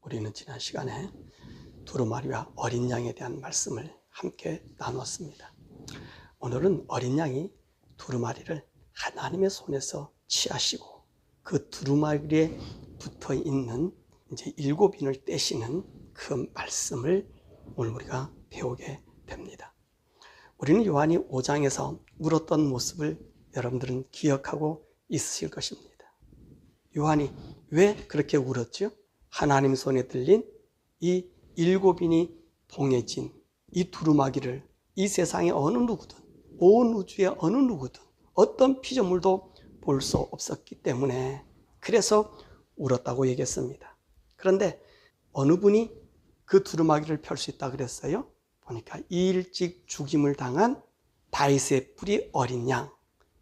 우리는 지난 시간에 두루마리와 어린 양에 대한 말씀을 함께 나누었습니다. 오늘은 어린 양이 두루마리를 하나님의 손에서 취하시고 그 두루마리에 붙어 있는 이제 7인을 떼시는 그 말씀을 오늘 우리가 배우게 됩니다. 우리는 요한이 5장에서 울었던 모습을 여러분들은 기억하고 있으실 것입니다. 요한이 왜 그렇게 울었죠? 하나님 손에 들린 이 7인이 봉해진 이 두루마기를 이 세상의 어느 누구든, 온 우주의 어느 누구든 어떤 피조물도 볼 수 없었기 때문에 그래서 울었다고 얘기했습니다. 그런데 어느 분이 그 두루마기를 펼 수 있다 그랬어요? 보니까 일찍 죽임을 당한 다윗의 뿌리 어린 양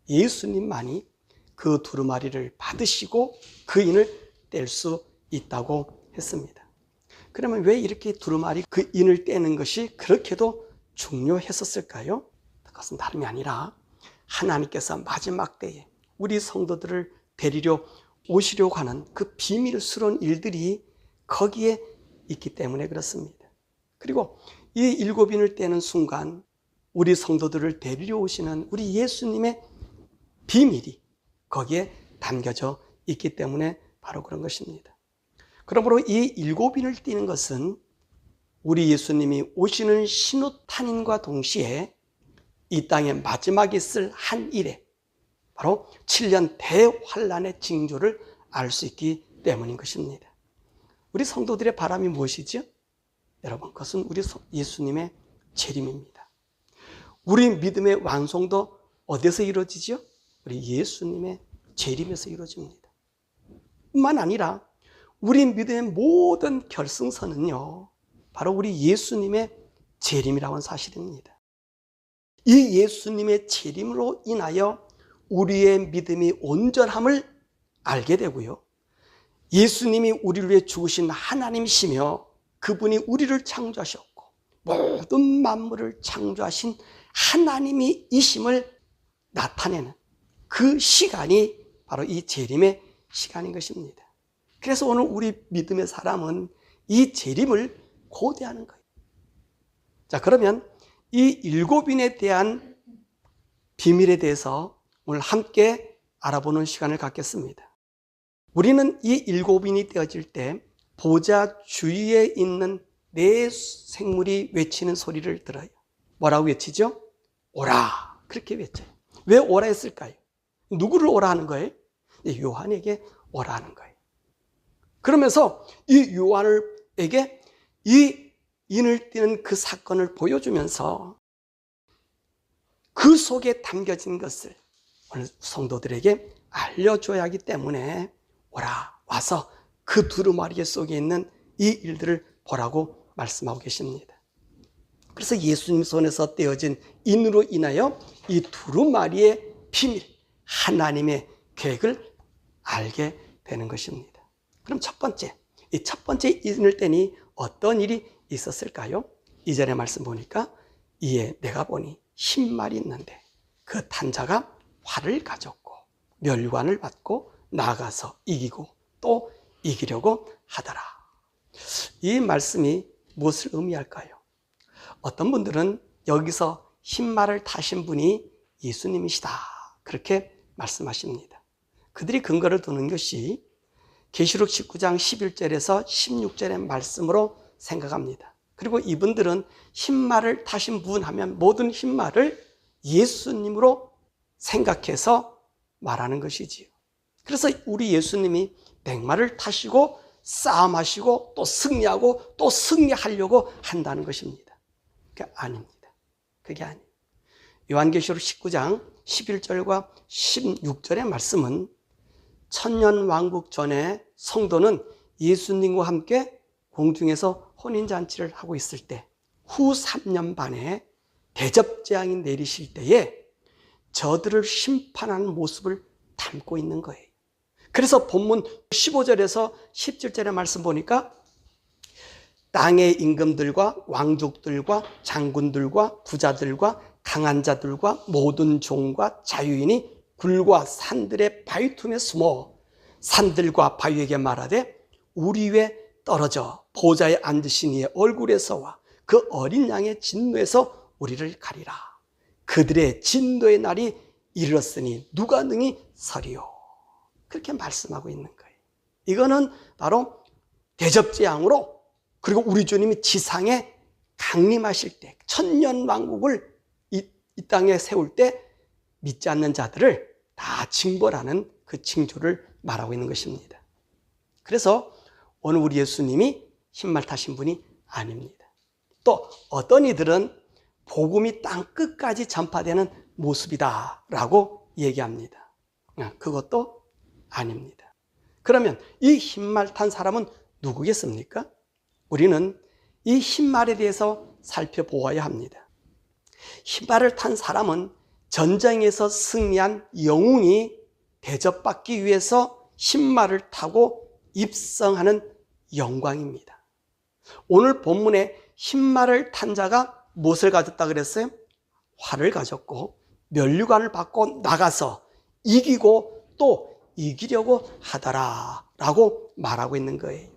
예수님만이 그 두루마리를 받으시고 그 인을 뗄 수 있다고 했습니다. 그러면 왜 이렇게 두루마리 그 인을 떼는 것이 그렇게도 중요했었을까요? 그것은 다름이 아니라 하나님께서 마지막 때에 우리 성도들을 데리러 오시려고 하는 그 비밀스러운 일들이 거기에 있기 때문에 그렇습니다. 그리고 이 7인을 떼는 순간 우리 성도들을 데리러 오시는 우리 예수님의 비밀이 거기에 담겨져 있기 때문에 바로 그런 것입니다. 그러므로 이 7인을 떼는 것은 우리 예수님이 오시는 신우탄인과 동시에 이 땅의 마지막에 있을 한 일에 바로 7년 대환란의 징조를 알 수 있기 때문인 것입니다. 우리 성도들의 바람이 무엇이죠? 여러분, 그것은 우리 예수님의 재림입니다. 우리 믿음의 완성도 어디서 이루어지죠? 우리 예수님의 재림에서 이루어집니다. 뿐만 아니라 우리 믿음의 모든 결승선은요, 바로 우리 예수님의 재림이라고 하는 사실입니다. 이 예수님의 재림으로 인하여 우리의 믿음이 온전함을 알게 되고요, 예수님이 우리를 위해 죽으신 하나님이시며 그분이 우리를 창조하셨고 모든 만물을 창조하신 하나님이 이심을 나타내는 그 시간이 바로 이 재림의 시간인 것입니다. 그래서 오늘 우리 믿음의 사람은 이 재림을 고대하는 거예요. 자, 그러면 이 7인에 대한 비밀에 대해서 오늘 함께 알아보는 시간을 갖겠습니다. 우리는 이 7인이 되어질 때 보좌 주위에 있는 네 생물이 외치는 소리를 들어요. 뭐라고 외치죠? 오라, 그렇게 외쳐요. 왜 오라 했을까요? 누구를 오라 하는 거예요? 요한에게 오라 하는 거예요. 그러면서 이 요한에게 이 인을 띄는 그 사건을 보여주면서 그 속에 담겨진 것을 오늘 성도들에게 알려줘야 하기 때문에 오라, 와서 그 두루마리 속에 있는 이 일들을 보라고 말씀하고 계십니다. 그래서 예수님 손에서 떼어진 인으로 인하여 이 두루마리의 비밀, 하나님의 계획을 알게 되는 것입니다. 그럼 이 첫 번째 인을 떼니 어떤 일이 있었을까요? 이전에 말씀 보니까 이에 내가 보니 흰 말이 있는데 그 탄자가 활을 가졌고 멸관을 받고 나가서 이기고 또 이기려고 하더라. 이 말씀이 무엇을 의미할까요? 어떤 분들은 여기서 흰 말을 타신 분이 예수님이시다, 그렇게 말씀하십니다. 그들이 근거를 두는 것이 계시록 19장 11절에서 16절의 말씀으로 생각합니다. 그리고 이분들은 흰 말을 타신 분 하면 모든 흰 말을 예수님으로 생각해서 말하는 것이지요. 그래서 우리 예수님이 백마를 타시고 싸움하시고 또 승리하고 또 승리하려고 한다는 것입니다. 그게 아닙니다. 그게 아니에요. 요한계시록 19장 11절과 16절의 말씀은 천년왕국 전에 성도는 예수님과 함께 공중에서 혼인잔치를 하고 있을 때 후 3년 반에 대접재앙이 내리실 때에 저들을 심판하는 모습을 담고 있는 거예요. 그래서 본문 15절에서 17절의 말씀 보니까 땅의 임금들과 왕족들과 장군들과 부자들과 강한 자들과 모든 종과 자유인이 굴과 산들의 바위 틈에 숨어 산들과 바위에게 말하되 우리 위에 떨어져 보좌에 앉으신 이의 얼굴에서와 그 어린 양의 진노에서 우리를 가리라. 그들의 진노의 날이 이르렀으니 누가 능히 서리요. 그렇게 말씀하고 있는 거예요. 이거는 바로 대접재앙으로, 그리고 우리 주님이 지상에 강림하실 때, 천년왕국을 이 땅에 세울 때 믿지 않는 자들을 다 징벌하는 그 징조를 말하고 있는 것입니다. 그래서 오늘 우리 예수님이 흰말 타신 분이 아닙니다. 또 어떤 이들은 복음이 땅 끝까지 전파되는 모습이다라고 얘기합니다. 그것도 아닙니다. 그러면 이 흰말 탄 사람은 누구겠습니까? 우리는 이 흰말에 대해서 살펴보아야 합니다. 흰말을 탄 사람은 전쟁에서 승리한 영웅이 대접받기 위해서 흰말을 타고 입성하는 영광입니다. 오늘 본문에 흰말을 탄 자가 무엇을 가졌다 그랬어요? 활을 가졌고 면류관을 받고 나가서 이기고 또 이기려고 하더라 라고 말하고 있는 거예요.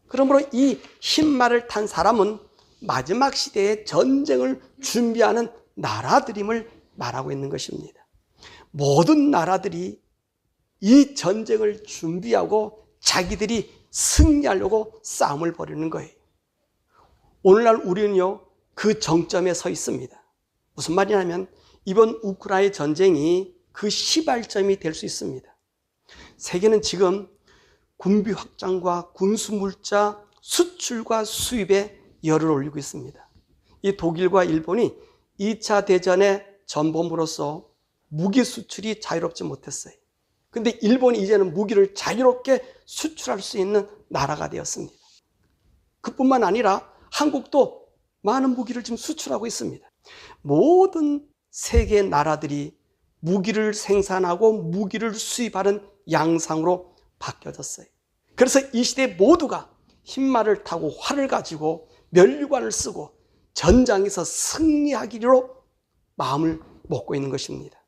그러므로 이 흰말을 탄 사람은 마지막 시대에 전쟁을 준비하는 나라들임을 말하고 있는 것입니다. 모든 나라들이 이 전쟁을 준비하고 자기들이 승리하려고 싸움을 벌이는 거예요. 오늘날 우리는요, 그 정점에 서 있습니다. 무슨 말이냐면 이번 우크라이나 전쟁이 그 시발점이 될 수 있습니다. 세계는 지금 군비 확장과 군수물자 수출과 수입에 열을 올리고 있습니다. 이 독일과 일본이 2차 대전의 전범으로서 무기 수출이 자유롭지 못했어요. 근데 일본이 이제는 무기를 자유롭게 수출할 수 있는 나라가 되었습니다. 그뿐만 아니라 한국도 많은 무기를 지금 수출하고 있습니다. 모든 세계 나라들이 무기를 생산하고 무기를 수입하는 양상으로 바뀌어졌어요. 그래서 이 시대 모두가 흰말을 타고 활을 가지고 면류관을 쓰고 전장에서 승리하기로 마음을 먹고 있는 것입니다.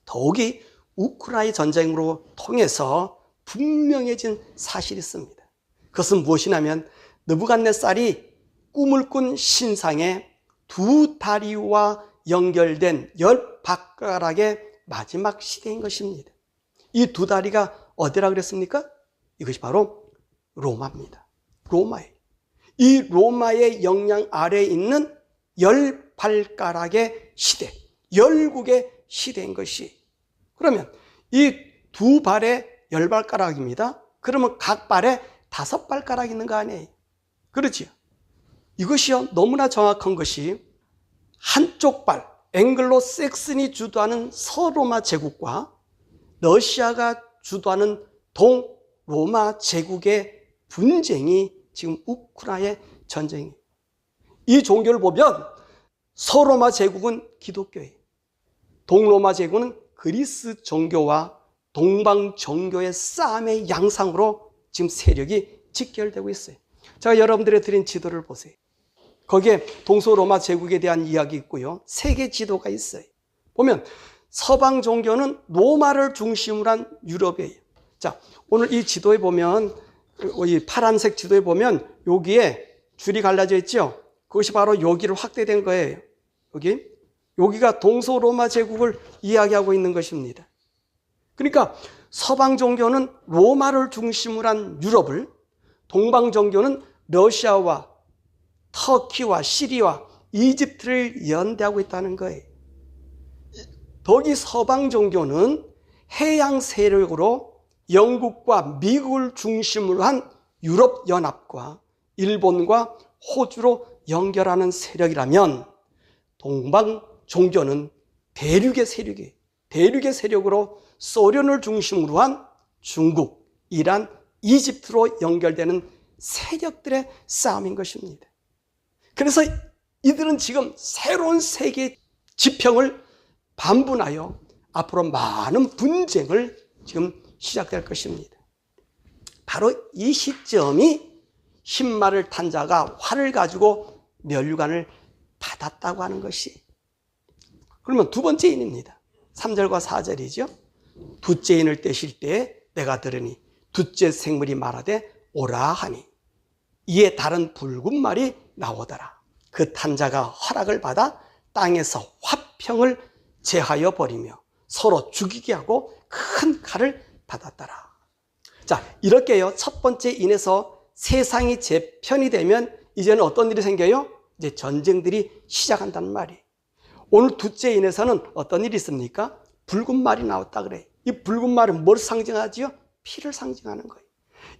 더욱이 우크라이나 전쟁으로 통해서 분명해진 사실이 있습니다. 그것은 무엇이냐면 느부갓네살이 꿈을 꾼 신상에 두 다리와 연결된 10발가락의 마지막 시대인 것입니다. 이 두 다리가 어디라 그랬습니까? 이것이 바로 로마입니다. 로마예요. 이 로마의 영향 아래에 있는 10발가락의 시대, 열국의 시대인 것이. 그러면 이 두 발에 10발가락입니다. 그러면 각 발에 5발가락 있는 거 아니에요? 그렇지요? 이것이요, 너무나 정확한 것이 한쪽 발, 앵글로 섹슨이 주도하는 서로마 제국과 러시아가 주도하는 동로마 제국의 분쟁이 지금 우크라이나의 전쟁이에요. 이 종교를 보면 서로마 제국은 기독교예요. 동로마 제국은 그리스 종교와 동방 종교의 싸움의 양상으로 지금 세력이 직결되고 있어요. 제가 여러분들이 드린 지도를 보세요. 거기에 동서로마 제국에 대한 이야기 있고요. 세계 지도가 있어요. 보면 서방 종교는 로마를 중심으로 한 유럽이에요. 자, 오늘 이 지도에 보면, 이 파란색 지도에 보면 여기에 줄이 갈라져 있죠. 그것이 바로 여기를 확대된 거예요. 여기가 동서로마 제국을 이야기하고 있는 것입니다. 그러니까 서방 종교는 로마를 중심으로 한 유럽을, 동방 종교는 러시아와 터키와 시리아와 이집트를 연대하고 있다는 거예요. 더욱이 서방 종교는 해양 세력으로 영국과 미국을 중심으로 한 유럽 연합과 일본과 호주로 연결하는 세력이라면 동방 종교는 대륙의 세력이에요. 대륙의 세력으로 소련을 중심으로 한 중국, 이란, 이집트로 연결되는 세력들의 싸움인 것입니다. 그래서 이들은 지금 새로운 세계 지평을 반분하여 앞으로 많은 분쟁을 지금 시작될 것입니다. 바로 이 시점이 흰말을 탄 자가 활을 가지고 면류관을 받았다고 하는 것이. 그러면 두 번째 인입니다. 3절과 4절이죠. 둘째 인을 떼실 때 내가 들으니 둘째 생물이 말하되 오라 하니. 이에 다른 붉은 말이 나오더라. 그 탄자가 허락을 받아 땅에서 화평을 제하여 버리며 서로 죽이게 하고 큰 칼을 받았더라. 자, 이렇게요. 첫 번째 인에서 세상이 제 편이 되면 이제는 어떤 일이 생겨요? 이제 전쟁들이 시작한다는 말이에요. 오늘 둘째 인에서는 어떤 일이 있습니까? 붉은 말이 나왔다 그래요. 이 붉은 말은 뭘 상징하지요? 피를 상징하는 거예요.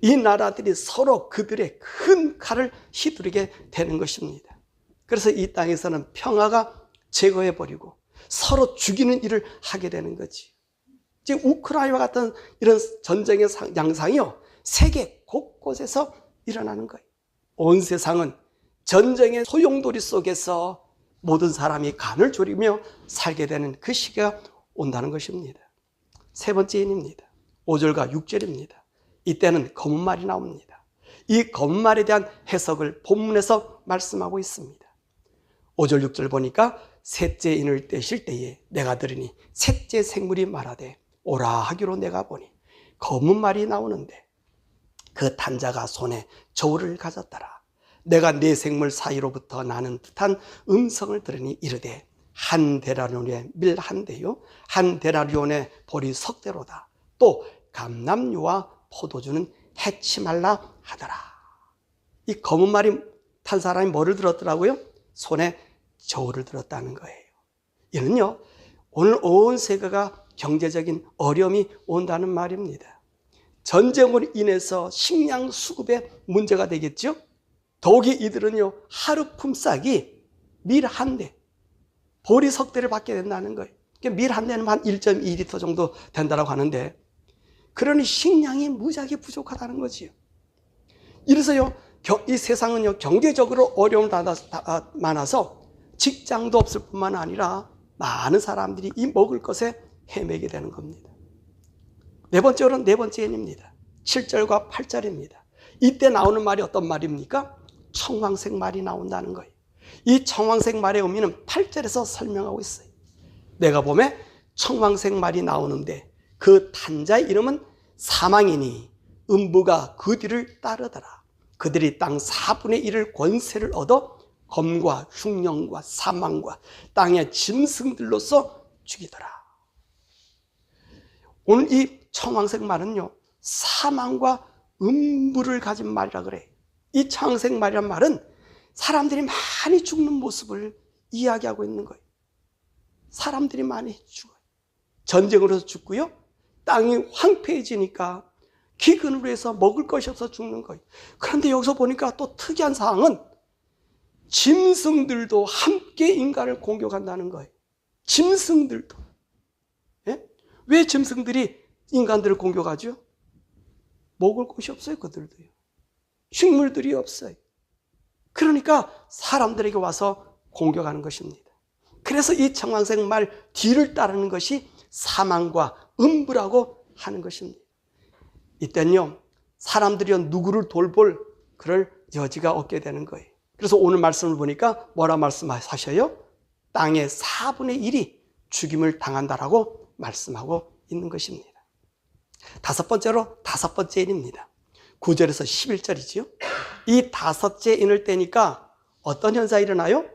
이 나라들이 서로 그들의 큰 칼을 휘두르게 되는 것입니다. 그래서 이 땅에서는 평화가 제거해버리고 서로 죽이는 일을 하게 되는 거지. 지금 우크라이나와 같은 이런 전쟁의 양상이요, 세계 곳곳에서 일어나는 거예요. 온 세상은 전쟁의 소용돌이 속에서 모든 사람이 간을 졸이며 살게 되는 그 시기가 온다는 것입니다. 세 번째 인입니다. 5절과 6절입니다. 이때는 검은 말이 나옵니다. 이 검은 말에 대한 해석을 본문에서 말씀하고 있습니다. 5절 6절 보니까 셋째 인을 떼실 때에 내가 들으니 셋째 생물이 말하되 오라 하기로 내가 보니 검은 말이 나오는데 그 탄자가 손에 저울을 가졌더라. 내가 네 생물 사이로부터 나는 듯한 음성을 들으니 이르되 한 데나리온의 밀 한 대요 한 데나리온의 보리 석 대로다. 또 감람류와 포도주는 해치 말라 하더라. 이 검은 말이 탄 사람이 뭐를 들었더라고요? 손에 저울을 들었다는 거예요. 이는요, 오늘 온 세계가 경제적인 어려움이 온다는 말입니다. 전쟁으로 인해서 식량 수급에 문제가 되겠죠. 더욱이 이들은요, 하루 품삯이 밀 한 대, 보리 석 대를 받게 된다는 거예요. 밀 한 대는 한 1.2리터 정도 된다고 하는데, 그러니 식량이 무지하게 부족하다는 거지요. 이래서요, 이 세상은요, 경제적으로 어려움이 많아서 직장도 없을 뿐만 아니라 많은 사람들이 이 먹을 것에 헤매게 되는 겁니다. 네 번째 인입니다. 7절과 8절입니다. 이때 나오는 말이 어떤 말입니까? 청황색 말이 나온다는 거예요. 이 청황색 말의 의미는 8절에서 설명하고 있어요. 내가 보면 청황색 말이 나오는데 그 탄자의 이름은 사망이니 음부가 그 뒤를 따르더라. 그들이 땅 4분의 1을 권세를 얻어 검과 흉령과 사망과 땅의 짐승들로서 죽이더라. 오늘 이 청황색 말은요, 사망과 음부를 가진 말이라 그래요. 이 청황색 말이란 말은 사람들이 많이 죽는 모습을 이야기하고 있는 거예요. 사람들이 많이 죽어요. 전쟁으로 죽고요, 땅이 황폐해지니까 기근으로 해서 먹을 것이 없어 죽는 거예요. 그런데 여기서 보니까 또 특이한 사항은 짐승들도 함께 인간을 공격한다는 거예요. 짐승들도. 예? 왜 짐승들이 인간들을 공격하죠? 먹을 것이 없어요, 그들도요. 식물들이 없어요. 그러니까 사람들에게 와서 공격하는 것입니다. 그래서 이 청황색 말 뒤를 따르는 것이 사망과 음부라고 하는 것입니다. 이때는요, 사람들이 누구를 돌볼 그럴 여지가 없게 되는 거예요. 그래서 오늘 말씀을 보니까 뭐라 말씀하셔요? 땅의 4분의 1이 죽임을 당한다라고 말씀하고 있는 것입니다. 다섯 번째 인입니다. 9절에서 11절이지요. 이 다섯째 인을 떼니까 어떤 현상이 일어나요?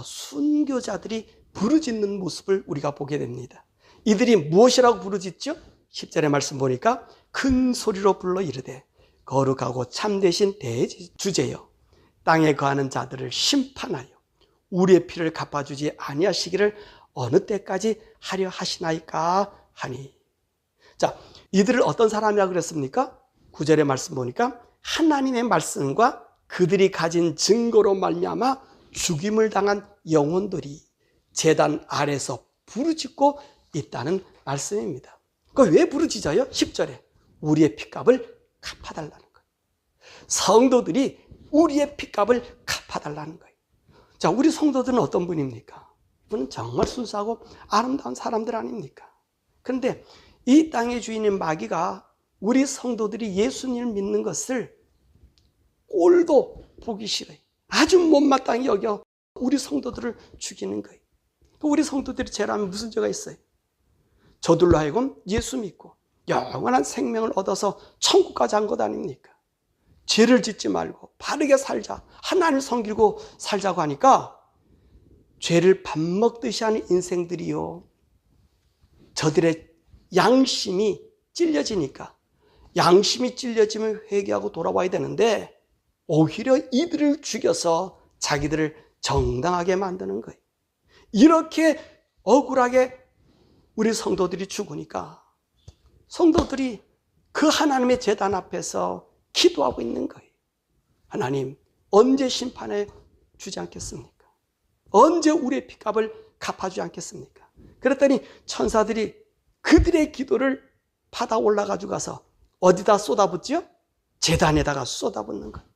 순교자들이 부르짖는 모습을 우리가 보게 됩니다. 이들이 무엇이라고 부르짖죠? 10절의 말씀 보니까 큰 소리로 불러 이르되 거룩하고 참되신 대주제여 땅에 거하는 자들을 심판하여 우리의 피를 갚아주지 아니하시기를 어느 때까지 하려 하시나이까 하니. 자, 이들을 어떤 사람이라고 그랬습니까? 9절의 말씀 보니까 하나님의 말씀과 그들이 가진 증거로 말미암아 죽임을 당한 영혼들이 제단 아래서 부르짖고 있다는 말씀입니다. 왜 부르짖어요? 10절에 우리의 핏값을 갚아달라는 거예요. 성도들이 우리의 핏값을 갚아달라는 거예요. 자, 우리 성도들은 어떤 분입니까? 이분은 정말 순수하고 아름다운 사람들 아닙니까? 그런데 이 땅의 주인인 마귀가 우리 성도들이 예수님을 믿는 것을 꼴도 보기 싫어요. 아주 못마땅히 여겨 우리 성도들을 죽이는 거예요. 우리 성도들이 죄라면 무슨 죄가 있어요? 저들로 하여금 예수 믿고 영원한 생명을 얻어서 천국까지 한 것 아닙니까? 죄를 짓지 말고 바르게 살자, 하나님 섬기고 살자고 하니까 죄를 밥 먹듯이 하는 인생들이요, 저들의 양심이 찔려지니까, 양심이 찔려지면 회개하고 돌아와야 되는데 오히려 이들을 죽여서 자기들을 정당하게 만드는 거예요. 이렇게 억울하게 우리 성도들이 죽으니까 성도들이 그 하나님의 제단 앞에서 기도하고 있는 거예요. 하나님, 언제 심판해 주지 않겠습니까? 언제 우리의 핏값을 갚아주지 않겠습니까? 그랬더니 천사들이 그들의 기도를 받아 올라가지고 가서 어디다 쏟아붓죠? 제단에다가 쏟아붓는 거예요.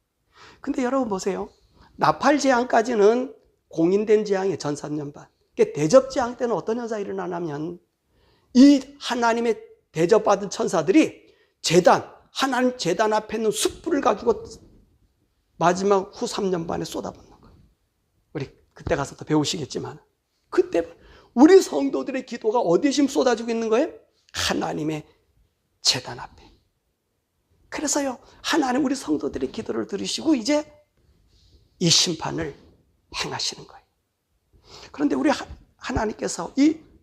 근데 여러분 보세요. 나팔 재앙까지는 공인된 재앙이에요. 전산년반. 대접 재앙 때는 어떤 현상이 일어나냐면, 이 하나님의 대접받은 천사들이 하나님 제단 앞에 있는 숯불을 가지고 마지막 후 3년반에 쏟아붓는 거예요. 우리 그때 가서 또 배우시겠지만, 그때 우리 성도들의 기도가 어디에 지금 쏟아지고 있는 거예요? 하나님의 제단 앞에. 그래서요, 하나님 우리 성도들의 기도를 들으시고 이제 이 심판을 행하시는 거예요. 그런데 우리 하나님께서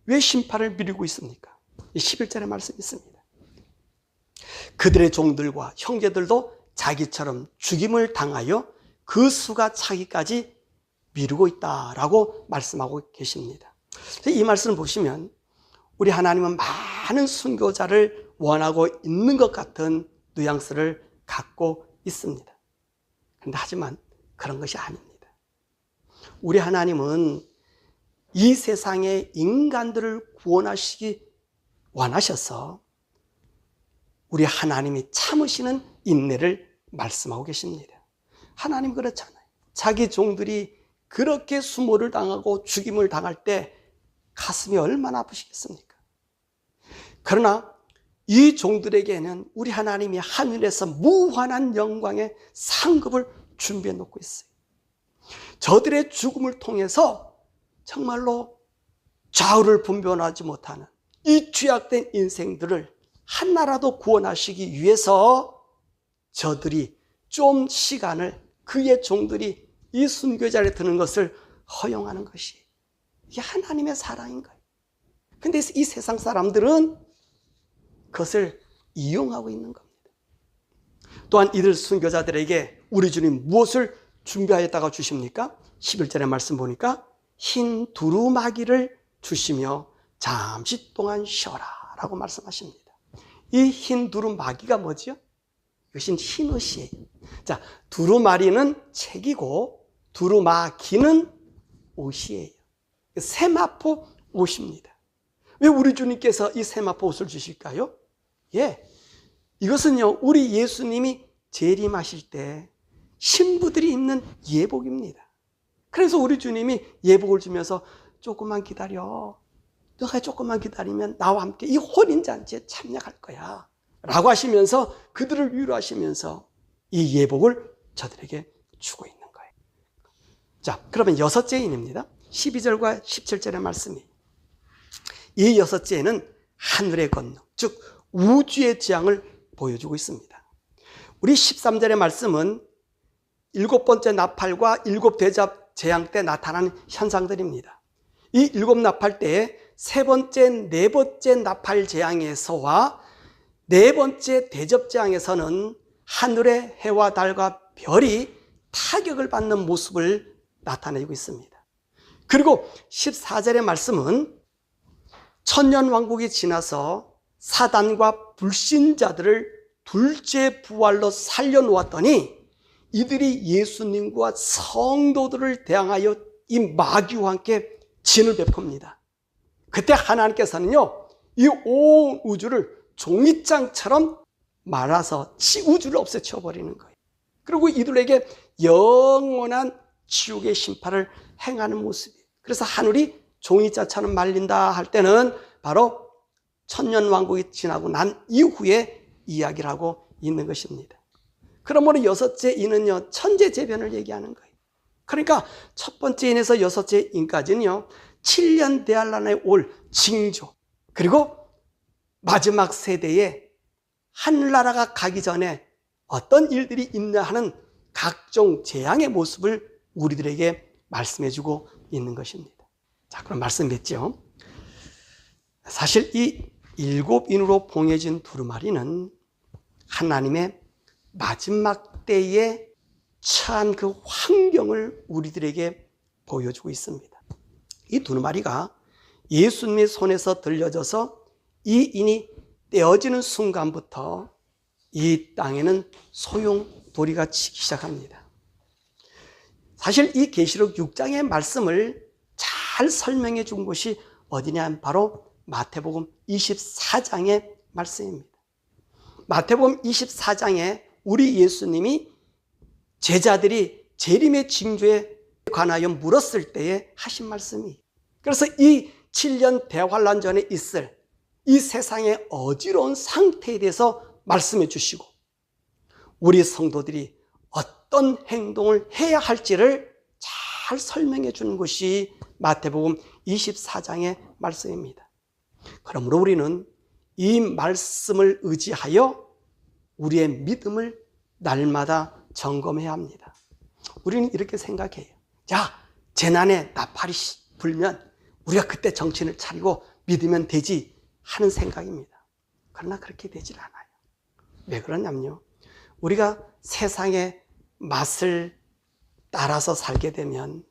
왜 심판을 미루고 있습니까? 이 11절의 말씀이 있습니다. 그들의 종들과 형제들도 자기처럼 죽임을 당하여 그 수가 차기까지 미루고 있다라고 말씀하고 계십니다. 이 말씀을 보시면 우리 하나님은 많은 순교자를 원하고 있는 것 같은 뉘앙스를 갖고 있습니다. 그런데 하지만 그런 것이 아닙니다. 우리 하나님은 이 세상의 인간들을 구원하시기 원하셔서 우리 하나님이 참으시는 인내를 말씀하고 계십니다. 하나님 그렇잖아요. 자기 종들이 그렇게 수모를 당하고 죽임을 당할 때 가슴이 얼마나 아프시겠습니까? 그러나 이 종들에게는 우리 하나님이 하늘에서 무한한 영광의 상급을 준비해 놓고 있어요. 저들의 죽음을 통해서 정말로 좌우를 분별하지 못하는 이 죄악된 인생들을 하나라도 구원하시기 위해서 저들이 좀 시간을, 그의 종들이 이 순교자리에 드는 것을 허용하는 것이 이게 하나님의 사랑인 거예요. 근데 이 세상 사람들은 그것을 이용하고 있는 겁니다. 또한 이들 순교자들에게 우리 주님 무엇을 준비하였다가 주십니까? 11절의 말씀 보니까 흰 두루마기를 주시며 잠시 동안 쉬어라 라고 말씀하십니다. 이 흰 두루마기가 뭐죠? 이것은 흰 옷이에요. 자, 두루마리는 책이고 두루마기는 옷이에요. 세마포 옷입니다. 왜 우리 주님께서 이 세마포 옷을 주실까요? 이것은요, 우리 예수님이 재림하실 때 신부들이 입는 예복입니다. 그래서 우리 주님이 예복을 주면서 조금만 기다려. 너가 조금만 기다리면 나와 함께 이 혼인잔치에 참여할 거야 라고 하시면서 그들을 위로하시면서 이 예복을 저들에게 주고 있는 거예요. 자, 그러면 여섯째 인입니다. 12절과 17절의 말씀이, 이 여섯째는 하늘의 권능, 즉 우주의 재앙을 보여주고 있습니다. 우리 13절의 말씀은 일곱 번째 나팔과 일곱 대접 재앙 때 나타나는 현상들입니다. 이 일곱 나팔 때에 세 번째, 네 번째 나팔 재앙에서와 네 번째 대접 재앙에서는 하늘의 해와 달과 별이 타격을 받는 모습을 나타내고 있습니다. 그리고 14절의 말씀은 천년왕국이 지나서 사단과 불신자들을 둘째 부활로 살려놓았더니 이들이 예수님과 성도들을 대항하여 이 마귀와 함께 진을 베풉니다. 그때 하나님께서는요, 이 온 우주를 종이장처럼 말아서 우주를 없애쳐버리는 거예요. 그리고 이들에게 영원한 지옥의 심판을 행하는 모습이에요. 그래서 하늘이 종이자처럼 말린다 할 때는 바로 천년왕국이 지나고 난 이후에 이야기를 하고 있는 것입니다. 그러므로 여섯째 인은요, 천재재변을 얘기하는 거예요. 그러니까 첫 번째 인에서 여섯째 인까지는요, 7년 대환란에 올 징조, 그리고 마지막 세대에 하늘나라가 가기 전에 어떤 일들이 있나 하는 각종 재앙의 모습을 우리들에게 말씀해주고 있는 것입니다. 자, 그럼 말씀했죠. 사실 이 7인으로 봉해진 두루마리는 하나님의 마지막 때에 처한 그 환경을 우리들에게 보여주고 있습니다. 이 두루마리가 예수님의 손에서 들려져서 이 인이 떼어지는 순간부터 이 땅에는 소용돌이가 치기 시작합니다. 사실 이 계시록 6장의 말씀을 잘 설명해 준 것이 어디냐, 바로 마태복음 24장의 말씀입니다. 마태복음 24장에 우리 예수님이 제자들이 재림의 징조에 관하여 물었을 때에 하신 말씀이, 그래서 이 7년 대환란 전에 있을 이 세상의 어지러운 상태에 대해서 말씀해 주시고 우리 성도들이 어떤 행동을 해야 할지를 잘 설명해 주는 것이 마태복음 24장의 말씀입니다. 그러므로 우리는 이 말씀을 의지하여 우리의 믿음을 날마다 점검해야 합니다. 우리는 이렇게 생각해요. 자, 재난에 나팔이 불면 우리가 그때 정신을 차리고 믿으면 되지 하는 생각입니다. 그러나 그렇게 되질 않아요. 왜 그러냐면요, 우리가 세상의 맛을 따라서 살게 되면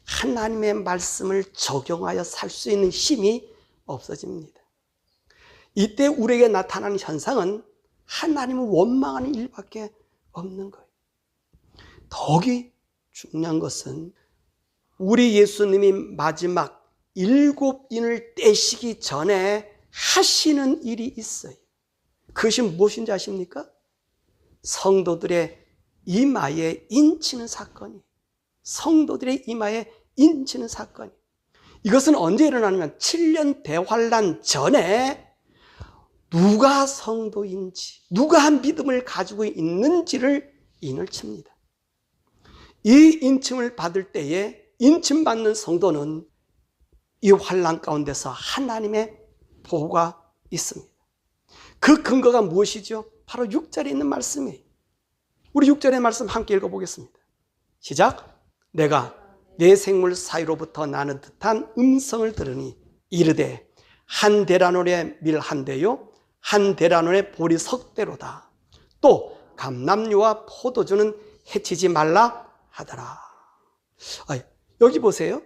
하나님의 말씀을 적용하여 살 수 있는 힘이 없어집니다. 이때 우리에게 나타나는 현상은 하나님을 원망하는 일밖에 없는 거예요. 더욱이 중요한 것은 우리 예수님이 마지막 7인을 떼시기 전에 하시는 일이 있어요. 그것이 무엇인지 아십니까? 성도들의 이마에 인치는 사건이, 성도들의 이마에 인치는 사건이, 이것은 언제 일어나냐면 7년 대환란 전에 누가 성도인지, 누가 믿음을 가지고 있는지를 인을 칩니다. 이 인침을 받을 때에 인침받는 성도는 이 환란 가운데서 하나님의 보호가 있습니다. 그 근거가 무엇이죠? 바로 6절에 있는 말씀이에요. 우리 6절의 말씀 함께 읽어보겠습니다. 시작. 내가 내 생물 사이로부터 나는 듯한 음성을 들으니 이르되 한 대라논에 밀 한 대요 한 대라논에 보리 석 대로다. 또 감람류와 포도주는 해치지 말라 하더라. 여기 보세요.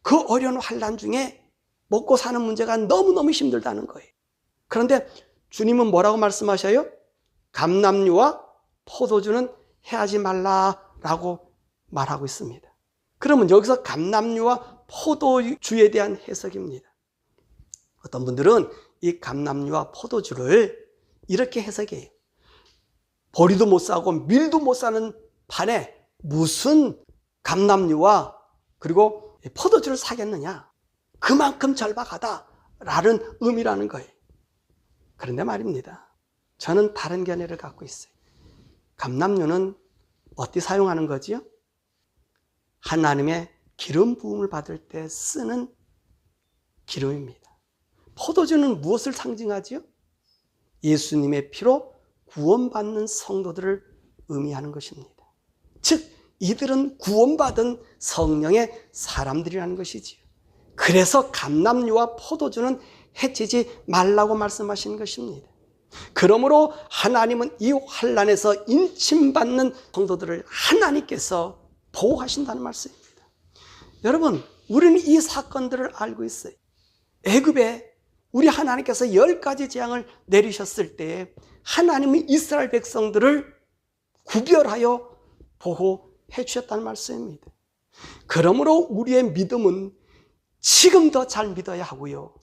그 어려운 환난 중에 먹고 사는 문제가 너무너무 힘들다는 거예요. 그런데 주님은 뭐라고 말씀하셔요? 감람류와 포도주는 해하지 말라라고 말하고 있습니다. 그러면 여기서 감람류와 포도주에 대한 해석입니다. 어떤 분들은 이 감람류와 포도주를 이렇게 해석해요. 보리도 못 사고 밀도 못 사는 판에 무슨 감람류와 그리고 포도주를 사겠느냐, 그만큼 절박하다라는 의미라는 거예요. 그런데 말입니다, 저는 다른 견해를 갖고 있어요. 감람류는 어디 사용하는 거지요? 하나님의 기름 부음을 받을 때 쓰는 기름입니다. 포도주는 무엇을 상징하지요? 예수님의 피로 구원받는 성도들을 의미하는 것입니다. 즉 이들은 구원받은 성령의 사람들이라는 것이지요. 그래서 감람류와 포도주는 해치지 말라고 말씀하시는 것입니다. 그러므로 하나님은 이 환난에서 인침받는 성도들을 하나님께서 보호하신다는 말씀입니다. 여러분, 우리는 이 사건들을 알고 있어요. 애굽에 우리 하나님께서 10가지 재앙을 내리셨을 때 하나님은 이스라엘 백성들을 구별하여 보호해 주셨다는 말씀입니다. 그러므로 우리의 믿음은 지금도 잘 믿어야 하고요,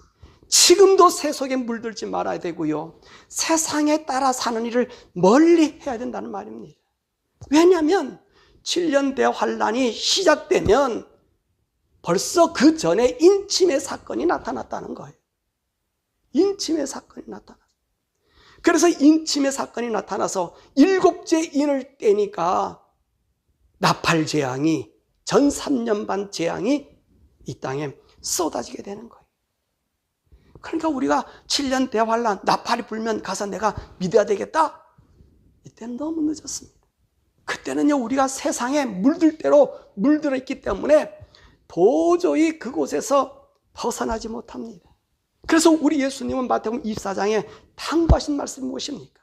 지금도 세속에 물들지 말아야 되고요, 세상에 따라 사는 일을 멀리 해야 된다는 말입니다. 왜냐하면 7년 대환란이 시작되면 벌써 그 전에 인침의 사건이 나타났다는 거예요. 인침의 사건이 나타났어요. 그래서 인침의 사건이 나타나서 7째 인을 떼니까 나팔 재앙이, 전 3년 반 재앙이 이 땅에 쏟아지게 되는 거예요. 그러니까 우리가 7년 대환란, 나팔이 불면 가서 내가 믿어야 되겠다, 이때는 너무 늦었습니다. 그때는요, 우리가 세상에 물들 대로 물들어 있기 때문에 도저히 그곳에서 벗어나지 못합니다. 그래서 우리 예수님은 마태복음 24장에 당부하신 말씀이 무엇입니까?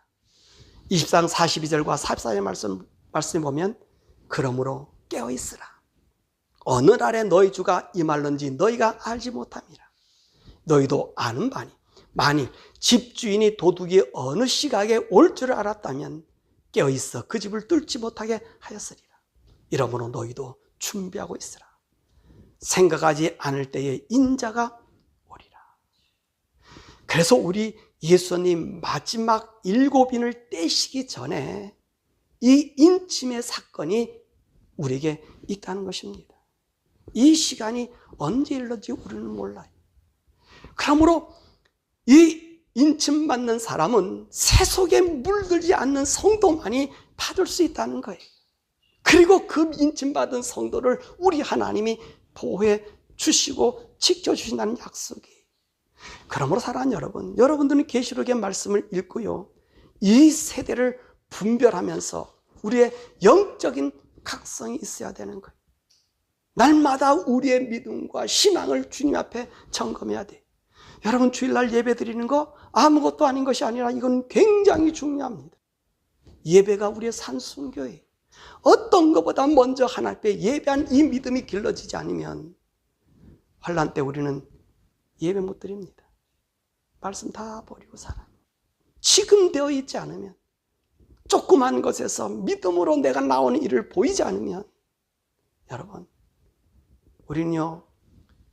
24장 42절과 44절 말씀을 보면 그러므로 깨어있으라. 어느 날에 너희 주가 임할는지 너희가 알지 못함이라. 너희도 아는 바니 만일 집주인이 도둑이 어느 시각에 올 줄 알았다면 깨어있어 그 집을 뚫지 못하게 하였으리라. 이러므로 너희도 준비하고 있으라. 생각하지 않을 때에 인자가 오리라. 그래서 우리 예수님 마지막 7인을 떼시기 전에 이 인침의 사건이 우리에게 있다는 것입니다. 이 시간이 언제 일러지 우리는 몰라요. 그러므로 이 인침받는 사람은 세속에 물들지 않는 성도만이 받을 수 있다는 거예요. 그리고 그 인침받은 성도를 우리 하나님이 보호해 주시고 지켜주신다는 약속이. 그러므로 사랑하는 여러분, 여러분들은 계시록의 말씀을 읽고요, 이 세대를 분별하면서 우리의 영적인 각성이 있어야 되는 거예요. 날마다 우리의 믿음과 신앙을 주님 앞에 점검해야 돼요. 여러분, 주일날 예배 드리는 거 아무것도 아닌 것이 아니라 이건 굉장히 중요합니다. 예배가 우리의 산순교예요. 어떤 것보다 먼저 하나님 앞에 예배한 이 믿음이 길러지지 않으면 환난 때 우리는 예배 못 드립니다. 말씀 다 버리고 살아요. 지금 되어 있지 않으면, 조그만 것에서 믿음으로 내가 나오는 일을 보이지 않으면, 여러분, 우리는요,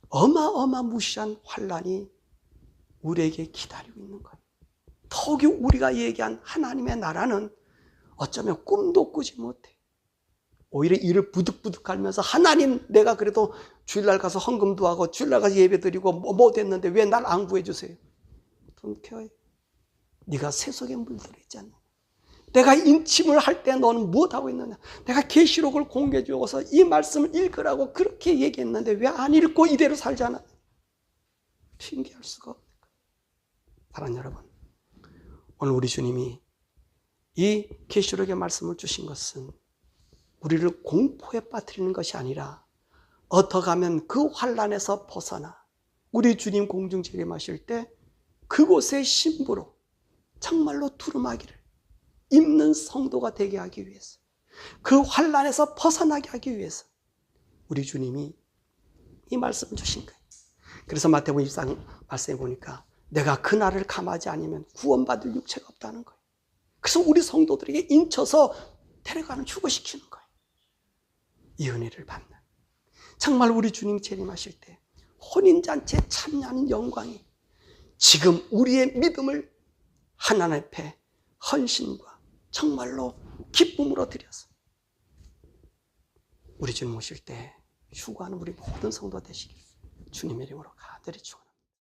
어마어마무시한 환난이 우리에게 기다리고 있는 거예요. 더욱이 우리가 얘기한 하나님의 나라는 어쩌면 꿈도 꾸지 못해. 오히려 이를 부득부득 하면서 하나님, 내가 그래도 주일날 가서 헌금도 하고 주일날 가서 예배 드리고 뭐 됐는데 왜 날 안 구해주세요? Don't care. 네가 세속에 물들어 있잖아. 내가 인침을 할 때 너는 무엇하고 있느냐? 내가 계시록을 공개해 주어서 이 말씀을 읽으라고 그렇게 얘기했는데 왜 안 읽고 이대로 살잖아. 핑계할 수가 없는 거예요. 사랑하는 여러분, 오늘 우리 주님이 이 계시록의 말씀을 주신 것은 우리를 공포에 빠뜨리는 것이 아니라 어떻게 하면 그 환난에서 벗어나 우리 주님 공중 재림하실 때 그곳의 신부로 정말로 두루마기를 입는 성도가 되게 하기 위해서, 그 환난에서 벗어나게 하기 위해서 우리 주님이 이 말씀을 주신 거예요. 그래서 마태복음 24장 말씀에 보니까 내가 그날을 감하지 않으면 구원받을 육체가 없다는 거예요. 그래서 우리 성도들에게 인쳐서 데려가는, 휴거시키는 거예요. 이 은혜를 받는, 정말 우리 주님 재림하실 때 혼인잔치에 참여하는 영광이 지금 우리의 믿음을 하나님 앞에 헌신과 정말로 기쁨으로 드려서 우리 주님 오실 때 휴거하는 우리 모든 성도 되시길 주님의 이름으로 간절히 축원합니다.